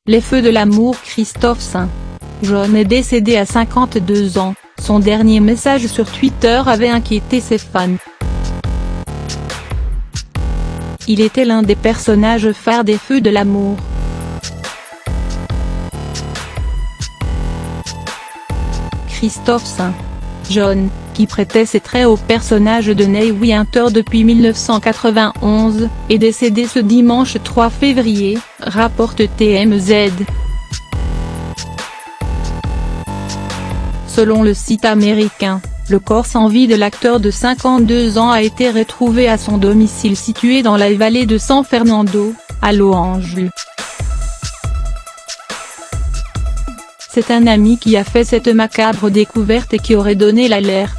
Les feux de l'amour. Christophe St. John est décédé à 52 ans, son dernier message sur Twitter avait inquiété ses fans. Il était l'un des personnages phares des Feux de l'amour. Christophe St. John, qui prêtait ses traits au personnage de Ney Winter depuis 1991, est décédé ce dimanche 3 février, rapporte TMZ. Selon le site américain, le corps sans vie de l'acteur de 52 ans a été retrouvé à son domicile situé dans la vallée de San Fernando, à Los Angeles. C'est un ami qui a fait cette macabre découverte et qui aurait donné l'alerte.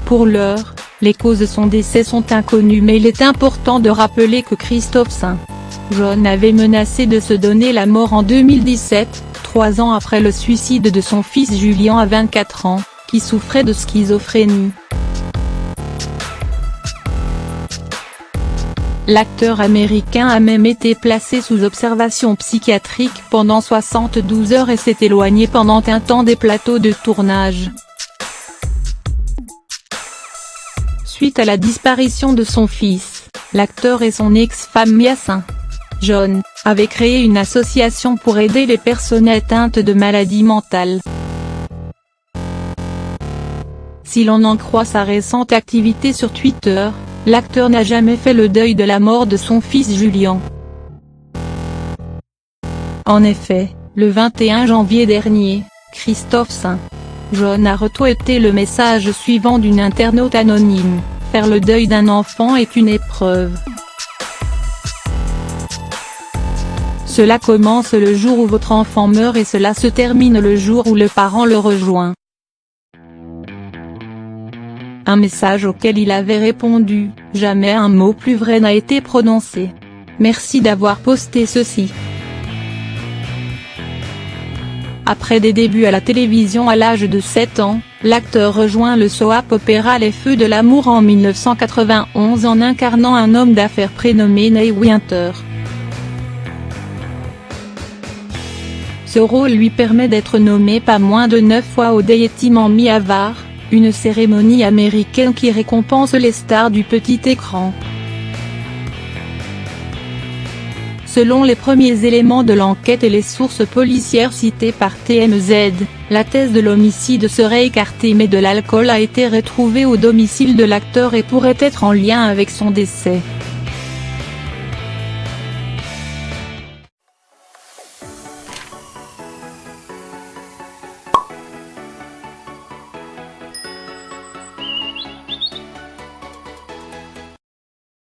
Pour l'heure, les causes de son décès sont inconnues, mais il est important de rappeler que Christophe St. John avait menacé de se donner la mort en 2017, 3 ans après le suicide de son fils Julian à 24 ans, qui souffrait de schizophrénie. L'acteur américain a même été placé sous observation psychiatrique pendant 72 heures et s'est éloigné pendant un temps des plateaux de tournage. Suite à la disparition de son fils, l'acteur et son ex-femme Mia St. John avaient créé une association pour aider les personnes atteintes de maladies mentales. Si l'on en croit sa récente activité sur Twitter, l'acteur n'a jamais fait le deuil de la mort de son fils Julian. En effet, le 21 janvier dernier, Christophe St. John a retweeté le message suivant d'une internaute anonyme: « Faire le deuil d'un enfant est une épreuve. Cela commence le jour où votre enfant meurt et cela se termine le jour où le parent le rejoint. » Un message auquel il avait répondu: « Jamais un mot plus vrai n'a été prononcé. Merci d'avoir posté ceci. » Après des débuts à la télévision à l'âge de 7 ans, l'acteur rejoint le soap opéra Les Feux de l'amour en 1991 en incarnant un homme d'affaires prénommé Ney Winter. Ce rôle lui permet d'être nommé pas moins de 9 fois au Daytime Emmy Awards, une cérémonie américaine qui récompense les stars du petit écran. Selon les premiers éléments de l'enquête et les sources policières citées par TMZ, la thèse de l'homicide serait écartée, mais de l'alcool a été retrouvé au domicile de l'acteur et pourrait être en lien avec son décès.